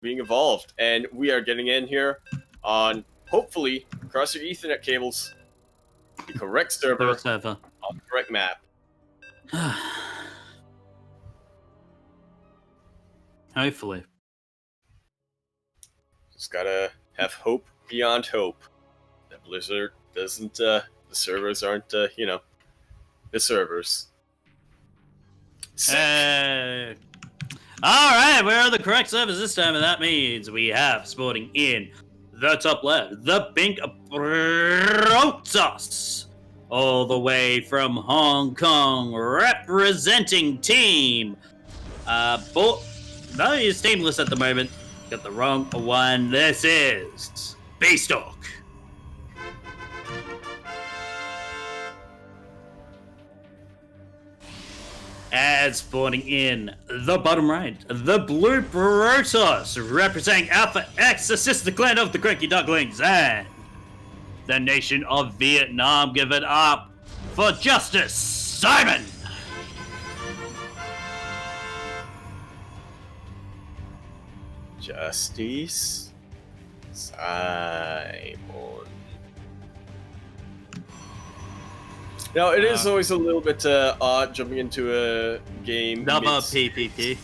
being evolved, and we are getting in here on, hopefully, across your Ethernet cables, the correct server on the correct map. Hopefully. Just gotta have hope beyond hope that Blizzard doesn't, the servers aren't, the servers. Hey. Alright, where are the correct servers this time? And that means we have sporting in the top left, the Pink Protoss. All the way from Hong Kong, representing team. No, he's teamless at the moment. Got the wrong one. This is Bistork. And spawning in the bottom right, the Blue Protoss, representing Alpha X, the sister clan of the Cranky Ducklings, and the nation of Vietnam. Give it up for JusticeSimon. Justice Simon. Now, it is always a little bit odd jumping into a game. Another PvP.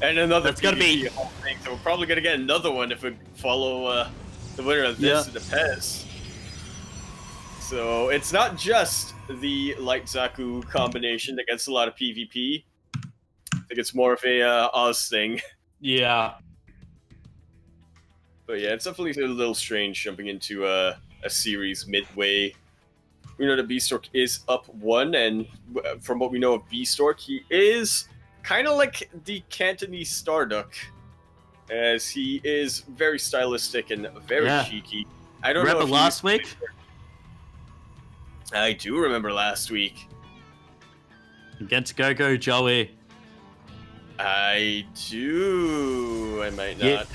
And another That's gotta be whole thing. So we're probably going to get another one if we follow the winner of this in the PES. So it's not just the Light Zaku combination that gets a lot of PvP. I think it's more of a Oz thing. Yeah. But yeah, it's definitely a little strange jumping into a series midway. We know that Bistork is up 1, and from what we know of Bistork, he is kind of like the Cantonese Starduck, as he is very stylistic and very cheeky. I don't remember know if last week? I do remember last week. Against Go Joey. I do. I might not.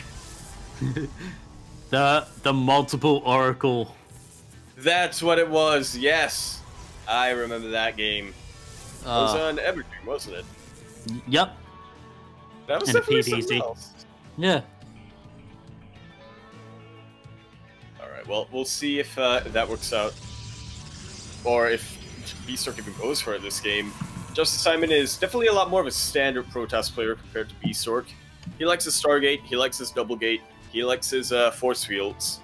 The multiple Oracle. That's what it was, yes. I remember that game. It was on Evergreen, wasn't it? Yep. That was and definitely something else. Yeah. Alright, well, we'll see if that works out. Or if Bistork even goes for it this game. JusticeSimon is definitely a lot more of a standard Protoss player compared to Bistork. He likes his Stargate, he likes his Double Gate, he likes his Force Fields.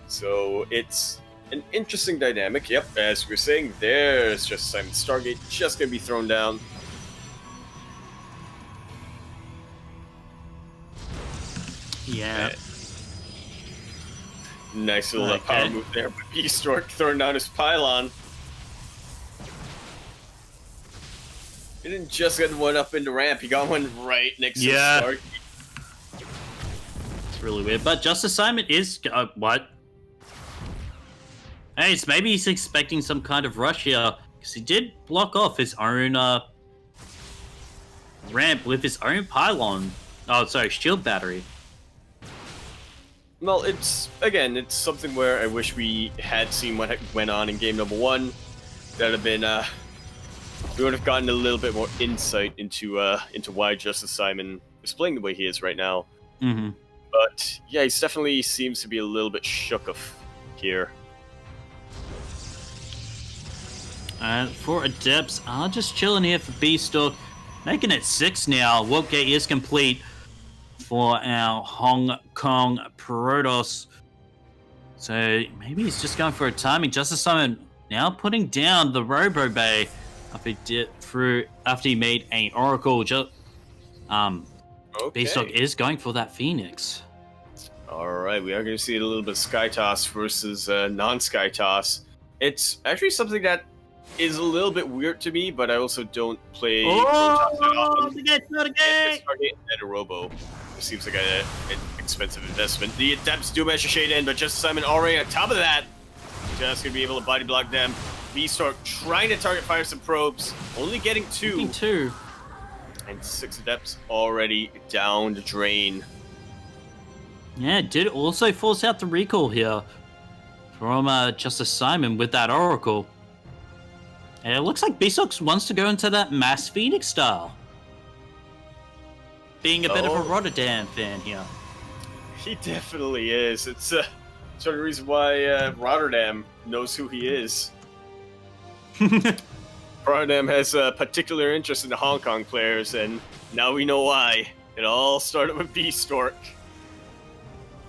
So it's an interesting dynamic. Yep, as we were saying, there's JusticeSimon. Stargate just gonna be thrown down. Yeah. Nice little power move there, but Bistork throwing down his pylon. He didn't just get one up in the ramp, he got one right next to the Stargate. It's really weird, but JusticeSimon is... what? Hey, it's maybe he's expecting some kind of rush here, because he did block off his own ramp with his own pylon. Oh, sorry, shield battery. Well, it's something where I wish we had seen what went on in game number 1. That'd have been, we would have gotten a little bit more insight into why JusticeSimon is playing the way he is right now. Mm-hmm. But yeah, he definitely seems to be a little bit shook of here. And for Adepts, are just chilling here for Bistork, making it 6 now. Warp Gate is complete for our Hong Kong Protoss. So maybe he's just going for a timing. JusticeSimon now putting down the Robo Bay after he made an Oracle. Bistork is going for that Phoenix. Alright, we are going to see a little bit of Sky Toss versus non-Sky Toss. It's actually something that is a little bit weird to me, but I also don't play Protoss that often. The gate, not a gate! And a Robo. It seems like an expensive investment. The Adepts do manage to shade in, but JusticeSimon already on top of that. Just going to be able to body block them. Bistork trying to target fire some probes, only getting 2. And 6 Adepts already down the drain. Yeah, it did also force out the recall here from JusticeSimon with that Oracle. And it looks like Bistork wants to go into that Mass Phoenix style. being a bit of a Rotterdam fan here. He definitely is. It's sort of the reason why Rotterdam knows who he is. Rotterdam has a particular interest in the Hong Kong players, and now we know why. It all started with Bistork.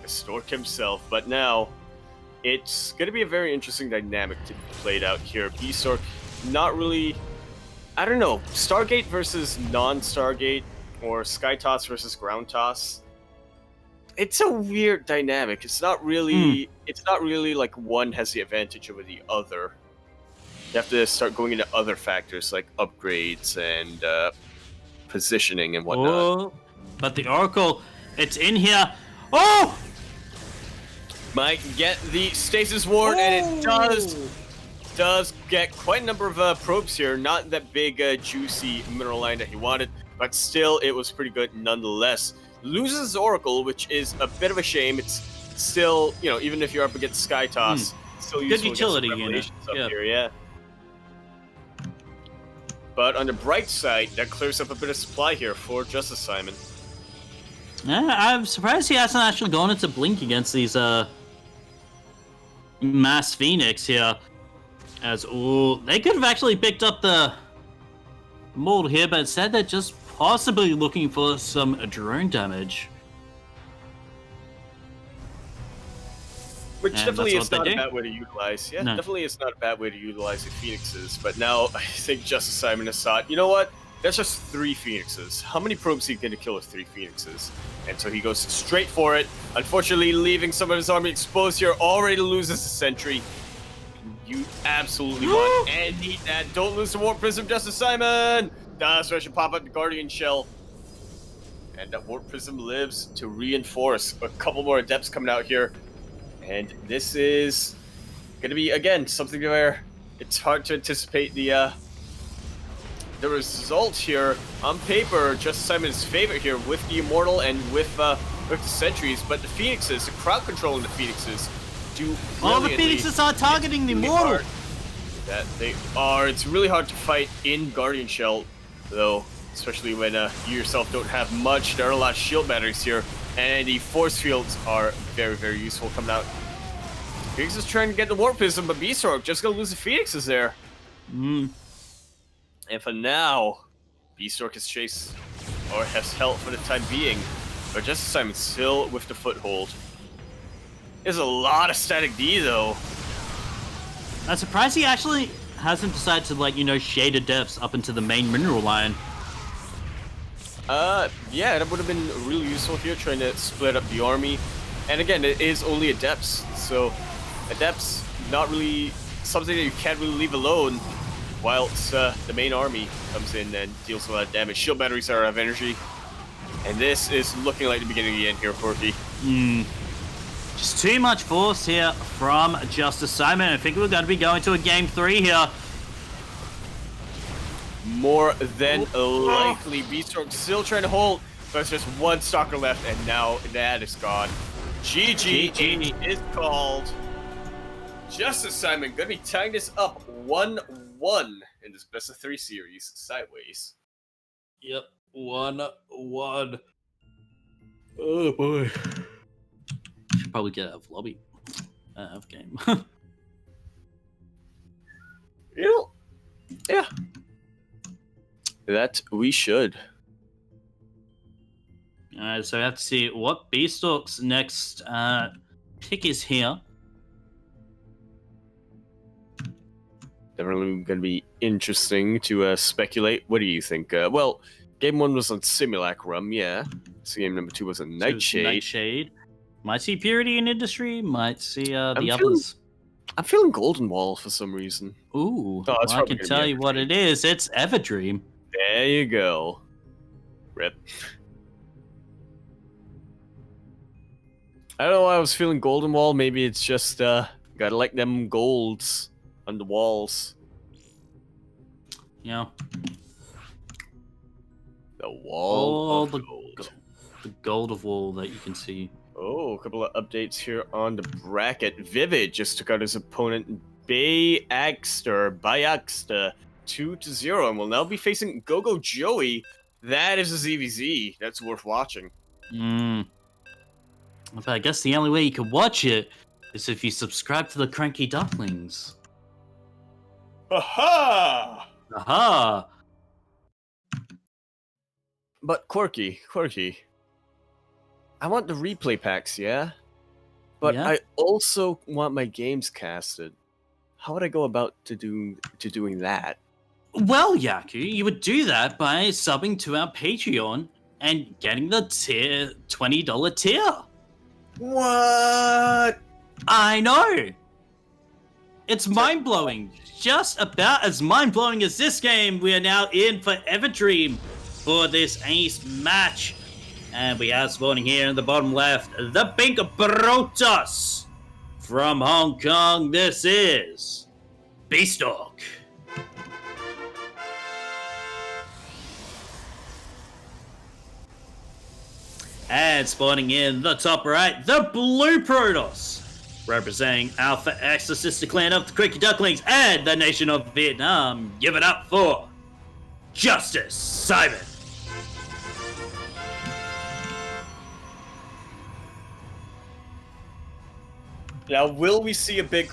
Bistork himself, but now it's going to be a very interesting dynamic to be played out here. Bistork, not really, I don't know, Stargate versus non-Stargate, or Sky Toss versus Ground Toss. It's a weird dynamic. It's not really like one has the advantage over the other. You have to start going into other factors like upgrades and positioning and whatnot. Oh, but the Oracle, it's in here. Oh! Might get the stasis ward, and it does get quite a number of probes here. Not that big, juicy mineral line that he wanted, but still, it was pretty good nonetheless. Loses Oracle, which is a bit of a shame. It's still, you know, even if you're up against Sky Toss, it's still useful. Good utility unit. Here, yeah. But on the bright side, that clears up a bit of supply here for JusticeSimon. I'm surprised he hasn't actually gone into Blink against these Mass Phoenix here. As they could have actually picked up the mold here, but instead they're just possibly looking for some drone damage. Which definitely is not a bad way to utilize. Yeah, definitely it's not a bad way to utilize the Phoenixes. But now I think JusticeSimon has thought, you know what? That's just 3 Phoenixes. How many probes are you going to kill with 3 Phoenixes? And so he goes straight for it. Unfortunately, leaving some of his army exposed here. Already loses the sentry. You absolutely want and need that. Don't lose the Warp Prism, JusticeSimon! So I should pop up the Guardian Shell. And that Warp Prism lives to reinforce. A couple more Adepts coming out here. And this is going to be, again, something where it's hard to anticipate the result here. On paper, JusticeSimon is favorite here with the Immortal and with the Sentries, but the Phoenixes, the crowd controlling the Phoenixes, do all the Phoenixes are targeting the Immortal! That they are. It's really hard to fight in Guardian Shell, though, especially when you yourself don't have much. There are a lot of shield batteries here, and the force fields are very, very useful coming out. Phoenix is trying to get the Warp Prism, but Bistork just gonna lose the Phoenixes there. And for now, Bistork has chased, or has held for the time being, but JusticeSimon still with the foothold. There's a lot of static D, though. I'm surprised he actually hasn't decided to, like, you know, shade Adepts up into the main mineral line. Yeah, that would have been really useful here, trying to split up the army. And again, it is only Adepts, so Adepts, not really something that you can't really leave alone, whilst the main army comes in and deals a lot of damage. Shield batteries are out of energy. And this is looking like the beginning of the end here, Quirky. Just too much force here from JusticeSimon. I think we're going to be going to a game 3 here. More than likely. Bistork still trying to hold, but it's just one stalker left, and now that is gone. GG is called. JusticeSimon going to be tying this up 1-1 in this best of 3 series, sideways. Yep, 1-1. Oh boy. Should probably get out of lobby. Of game. You know, yeah. That we should. Alright, so we have to see what Bistork's next pick is here. Definitely going to be interesting to speculate. What do you think? Well, game 1 was on Simulacrum, yeah. So game number 2 was on Nightshade. Nightshade. Might see Purity in Industry, might see the others. I'm feeling Golden Wall for some reason. Ooh, well, I can tell you what it is. It's Everdream. There you go. Rip. I don't know why I was feeling Golden Wall. Maybe it's just, gotta like them golds on the walls. Yeah. The wall of the gold. The gold of wall that you can see. Oh, a couple of updates here on the bracket. Vivid just took out his opponent, Bayakster 2-0, and will now be facing Gogo Joey. That is a ZVZ. That's worth watching. Hmm. But I guess the only way you can watch it is if you subscribe to the Cranky Ducklings. Aha! Aha! But Quirky, I want the replay packs, yeah? But Yeah? I also want my games casted. How would I go about doing that? Well, Yaku, you would do that by subbing to our Patreon and getting the $20 tier. What? I know! It's mind-blowing. Just about as mind-blowing as this game. We are now in for Everdream for this Ace match. And we have spawning here in the bottom left, the Pink Protoss. From Hong Kong, this is Bistork. And spawning in the top right, the Blue Protoss. Representing Alpha X, the sister clan of the Quirky Ducklings and the nation of Vietnam. Give it up for JusticeSimon. Now, will we see a big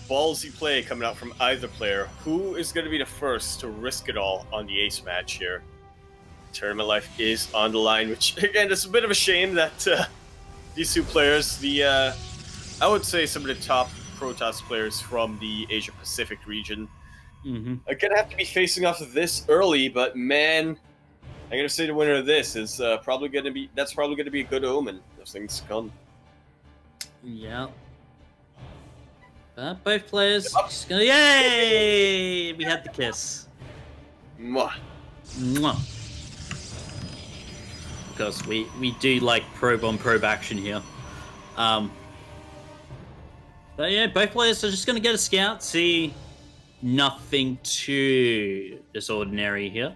ballsy play coming out from either player? Who is going to be the first to risk it all on the Ace match here? Tournament life is on the line, which, again, it's a bit of a shame that these two players, I would say some of the top Protoss players from the Asia-Pacific region, are going to have to be facing off of this early, but man, I'm going to say the winner of this is probably going to be a good omen of things to come. Yeah. But both players just gonna, yay! We had the kiss. Mwah. Mwah. Because we do like probe on probe action here. But yeah, both players are just gonna get a scout, see nothing too disordinary here.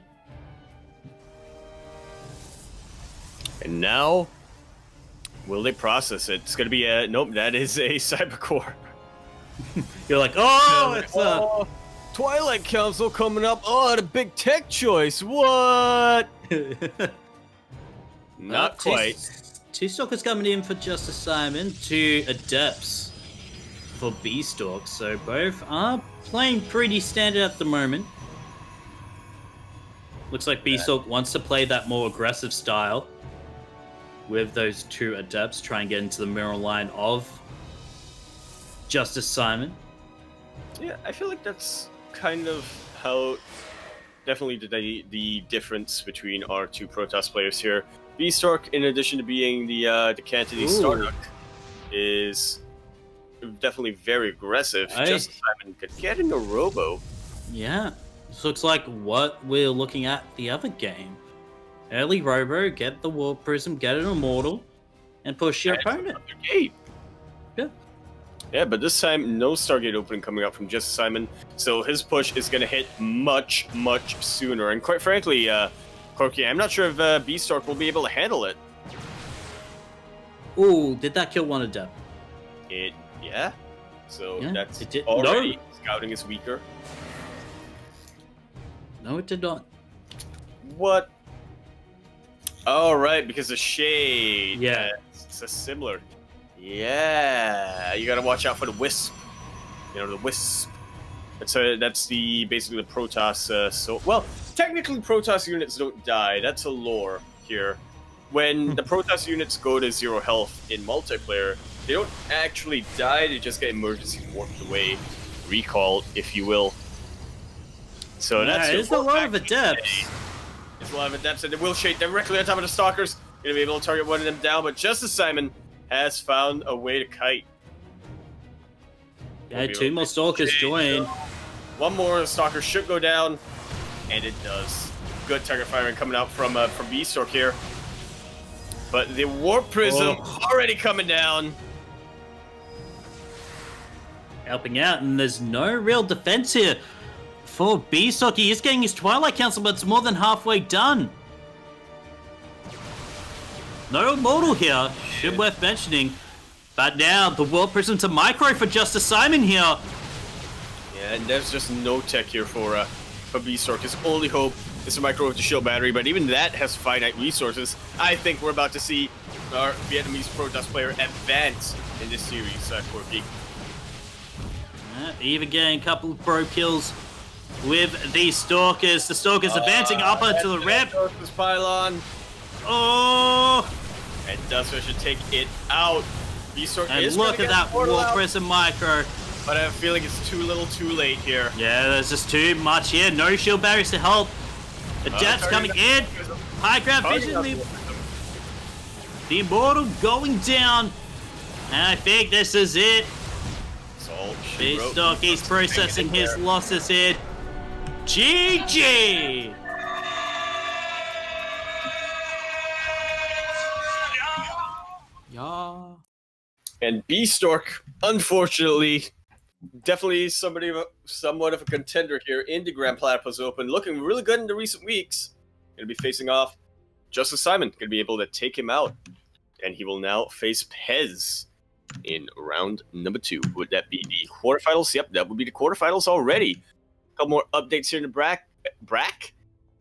And now, will they process it? It's gonna be a nope. That is a Cybercore. You're like, oh, it's Twilight Council coming up. Oh, the big tech choice. What? Not quite. Two stalkers coming in for JusticeSimon, 2 adepts for Bistork. So both are playing pretty standard at the moment. Looks like Bistork wants to play that more aggressive style with those 2 adepts, try and get into the mirror line of JusticeSimon. Yeah, I feel like that's kind of how definitely the difference between our 2 Protoss players here. Bistork, in addition to being the Cantonese Starduck, is definitely very aggressive. JusticeSimon could get in a robo. Yeah, this looks like what we're looking at the other game. Early robo, get the Warp Prism, get an Immortal, and push your opponent. Gate. Yeah. Yeah, but this time, no Stargate opening coming up from JusticeSimon, so his push is going to hit much, much sooner. And quite frankly, Quirky, I'm not sure if Bistork will be able to handle it. Ooh, did that kill one adept? Yeah. So Yeah, that's it did. already No. scouting is weaker. No, it did not. What? Oh, right, because the shade. Yeah. It's a similar. Yeah, you gotta watch out for the wisp. You know, the wisp. That's basically the Protoss. So, well, technically Protoss units don't die. That's a lore here. When the Protoss units go to 0 health in multiplayer, they don't actually die. They just get emergency warped away, recalled, if you will. So that's there's a lot of adepts. There's a lot of adepts, and they will shade directly on top of the stalkers. You're gonna be able to target one of them down, but JusticeSimon has found a way to kite. Yeah, 2 more stalkers join. One more stalker should go down, and it does. Good target firing coming out from Bistork here. But the Warp Prism already coming down. Helping out, and there's no real defense here for Bistork. He is getting his Twilight Council, but it's more than halfway done. No Immortal here, should worth mentioning. But now, the World Prism to Micro for JusticeSimon here. Yeah, and there's just no tech here for Bistork. His only hope Mr. Micro with the shield battery, but even that has finite resources. I think we're about to see our Vietnamese Protoss player advance in this series, Quirky. Even getting a couple of pro kills with the Stalkers. The Stalkers advancing up onto the rep. This pylon. Oh! And Dustfish should take it out. Bistork And is look at that Warp Prison Micro. But I have a feeling it's too little too late here. Yeah, there's just too much here. No shield barriers to help. Adepts coming in. High ground vision. The Immortal going down. And I think this is it. Bistork, he's processing his losses here. GG! Yeah. And Bistork, unfortunately, definitely somewhat of a contender here in the Grand Platypus Open, looking really good in the recent weeks. Going to be facing off JusticeSimon, going to be able to take him out. And he will now face Pez in round number 2. Would that be the quarterfinals? Yep, that would be the quarterfinals already. A couple more updates here in the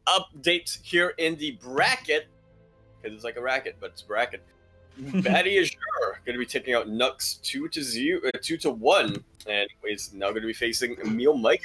updates here in the bracket. Because it's like a racket, but it's a bracket. Batty Azure going to be taking out Nux 2-1, and is now going to be facing Emil Micah.